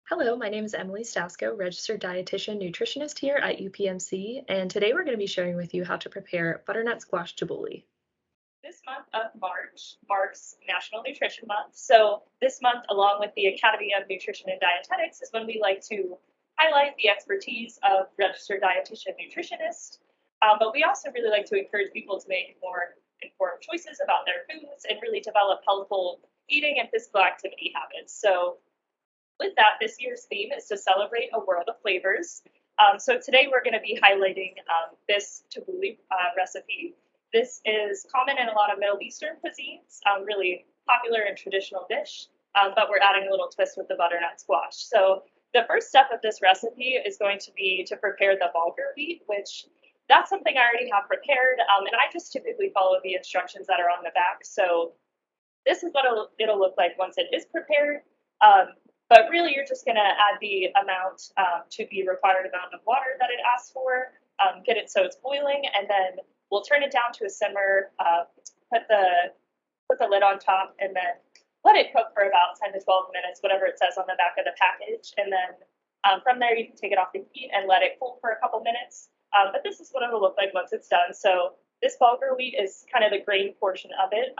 Hello, my name is Emily Stasko, registered dietitian nutritionist here at UPMC, and today we're going to be sharing with you how to prepare butternut squash tabbouleh. This month of March marks National Nutrition Month. So this month, along with the Academy of Nutrition and Dietetics, is when we like to highlight the expertise of registered dietitian nutritionists. But we also really like to encourage people to make more informed choices about their foods and really develop healthful eating and physical activity habits. So with that, this year's theme is to celebrate a world of flavors. So today we're going to be highlighting this tabbouleh recipe. This is common in a lot of Middle Eastern cuisines, really popular and traditional dish, but we're adding a little twist with the butternut squash. So the first step of this recipe is going to be to prepare the bulgur wheat, which that's something I already have prepared, and I just typically follow the instructions that are on the back. So this is what it'll look like once it is prepared. But really, you're just going to add the amount to the required amount of water that it asks for, get it so it's boiling, and then we'll turn it down to a simmer, put the lid on top, and then let it cook for about 10 to 12 minutes, whatever it says on the back of the package. And then from there, you can take it off the heat and let it cool for a couple minutes. But this is what it'll look like once it's done. So this bulgur wheat is kind of the grain portion of it.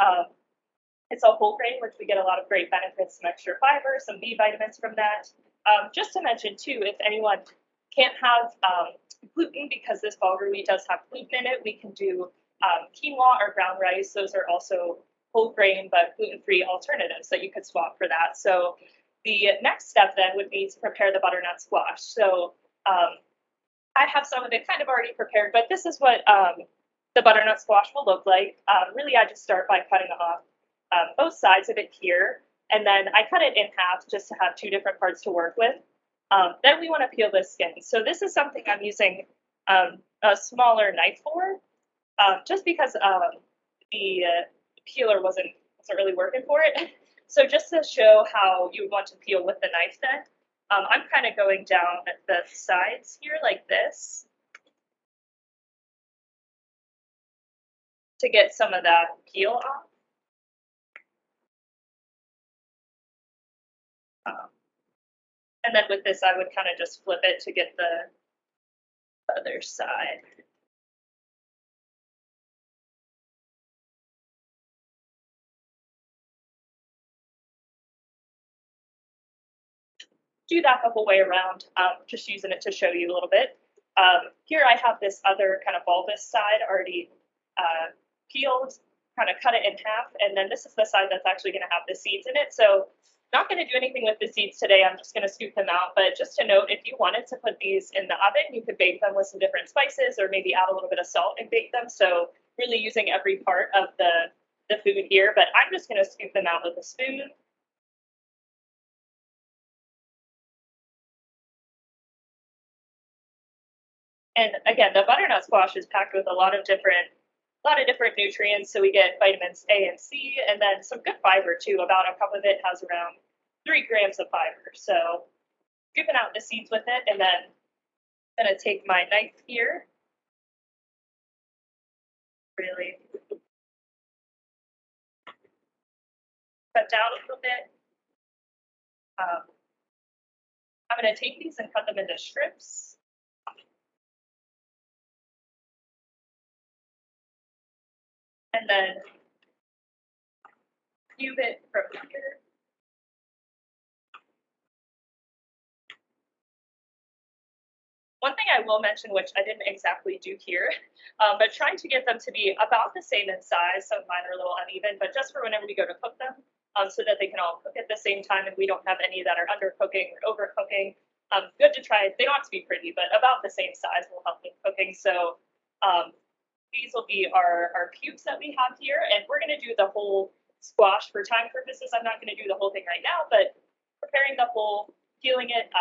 It's a whole grain, which we get a lot of great benefits, some extra fiber, some B vitamins from that. Just to mention, too, if anyone can't have gluten because this bulgur wheat does have gluten in it, we can do quinoa or brown rice. Those are also whole grain but gluten-free alternatives that you could swap for that. So the next step then would be to prepare the butternut squash. So I have some of it kind of already prepared, but this is what the butternut squash will look like. Really, I just start by cutting off both sides of it here, and then I cut it in half just to have two different parts to work with. Then we want to peel the skin. So this is something I'm using a smaller knife for, just because the peeler wasn't really working for it. So just to show how you want to peel with the knife then, I'm kind of going down the sides here like this to get some of that peel off. And then with this, I would kind of just flip it to get the other side. Do that the whole way around, just using it to show you a little bit. Here I have this other kind of bulbous side already peeled, kind of cut it in half, and then this is the side that's actually going to have the seeds in it. So not going to do anything with the seeds today. I'm just going to scoop them out. But just to note, if you wanted to put these in the oven, you could bake them with some different spices or maybe add a little bit of salt and bake them. So really using every part of the food here. But I'm just going to scoop them out with a spoon. And again, the butternut squash is packed with a lot of different nutrients. So we get vitamins A and C, and then some good fiber too. About a cup of it has around 3 grams of fiber. So scooping out the seeds with it, and then I'm gonna take my knife here, really cut down a little bit. I'm gonna take these and cut them into strips. And then cube it from here. One thing I will mention, which I didn't exactly do here, but trying to get them to be about the same in size. Some of mine are a little uneven, but just for whenever we go to cook them, so that they can all cook at the same time and we don't have any that are undercooking or overcooking. Good to try. They don't have to be pretty, but about the same size will help with cooking. So these will be our cubes that we have here, and we're going to do the whole squash for time purposes. I'm not going to do the whole thing right now, but preparing the whole, peeling it,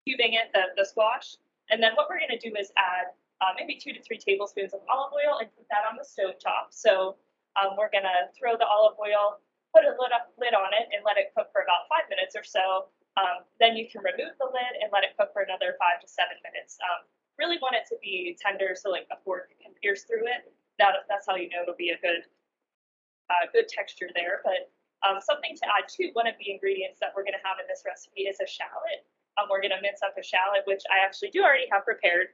cubing it, the squash. And then what we're going to do is add maybe 2 to 3 tablespoons of olive oil and put that on the stove top. So we're going to throw the olive oil, put a lid on it, and let it cook for about 5 minutes or so. Then you can remove the lid and let it cook for another 5 to 7 minutes. Really want it to be tender, so like a fork can pierce through it. That's how you know it'll be a good texture there. But Something to add to one of the ingredients that we're going to have in this recipe is a shallot. We're going to mince up a shallot, which I actually do already have prepared.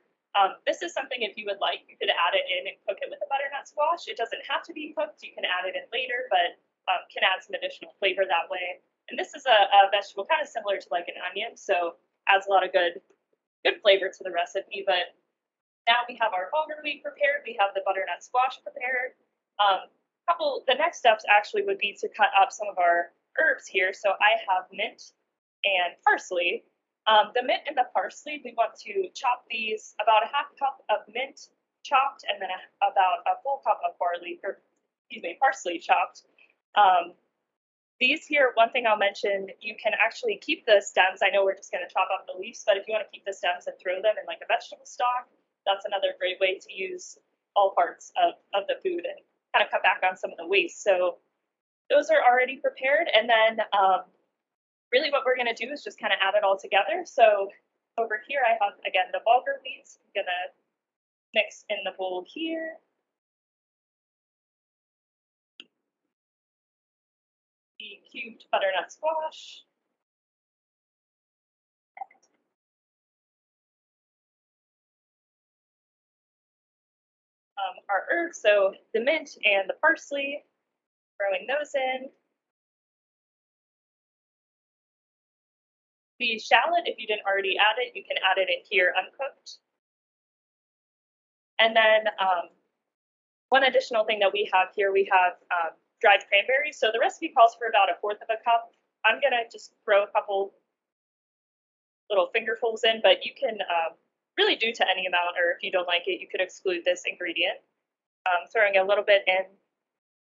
This is something, if you would like, you could add it in and cook it with a butternut squash. It doesn't have to be cooked. You can add it in later, but can add some additional flavor that way. And this is a vegetable kind of similar to like an onion, so adds a lot of good flavor to the recipe. But now we have our bulgur wheat prepared. We have the butternut squash prepared. The next steps actually would be to cut up some of our herbs here. So I have mint and parsley. The mint and the parsley, we want to chop these about a half cup of mint chopped and then about a full cup of parsley chopped. These here, one thing I'll mention, you can actually keep the stems. I know we're just going to chop off the leaves, but if you want to keep the stems and throw them in like a vegetable stock, that's another great way to use all parts of the food and kind of cut back on some of the waste. So those are already prepared. And then really what we're going to do is just kind of add it all together. So over here, I have, again, the bulgur wheats. I'm going to mix in the bowl here. The cubed butternut squash. Our herbs, so the mint and the parsley, throwing those in. The shallot, if you didn't already add it, you can add it in here uncooked. And then one additional thing that we have here, we have dried cranberries. So the recipe calls for about 1/4 of a cup. I'm going to just throw a couple little fingerfuls in, but you can really do to any amount, or if you don't like it, you could exclude this ingredient. Throwing a little bit in.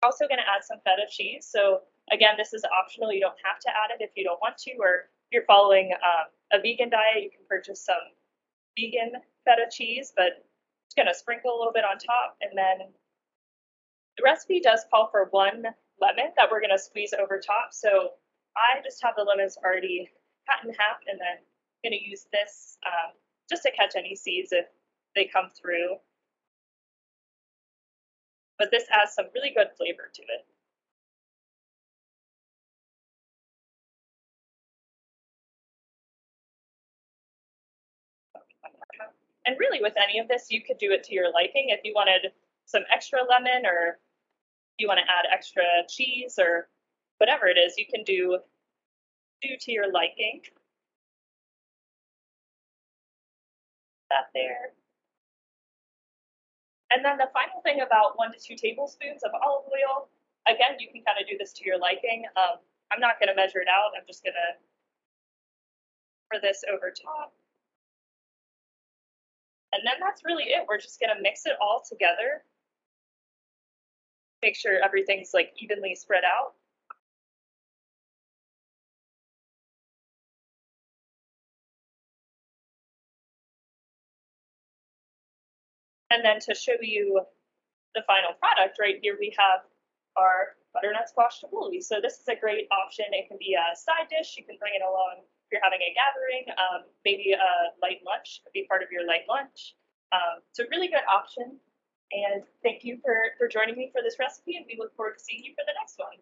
Also going to add some feta cheese. So again, this is optional. You don't have to add it if you don't want to, or if you're following a vegan diet, you can purchase some vegan feta cheese, but just going to sprinkle a little bit on top. And then the recipe does call for 1 lemon that we're going to squeeze over top. So I just have the lemons already cut in half, and then I'm going to use this just to catch any seeds if they come through. But this adds some really good flavor to it. And really with any of this, you could do it to your liking. If you wanted some extra lemon, or you want to add extra cheese, or whatever it is, you can do to your liking. That there. And then the final thing about 1 to 2 tablespoons of olive oil. Again, you can kind of do this to your liking. I'm not going to measure it out. I'm just going to pour this over top. And then that's really it. We're just going to mix it all together. Make sure everything's like evenly spread out. And then to show you the final product, right here we have our butternut squash tabbouleh. So this is a great option. It can be a side dish. You can bring it along if you're having a gathering, maybe a light lunch could be part of your light lunch. It's a really good option. And thank you for joining me for this recipe, and we look forward to seeing you for the next one.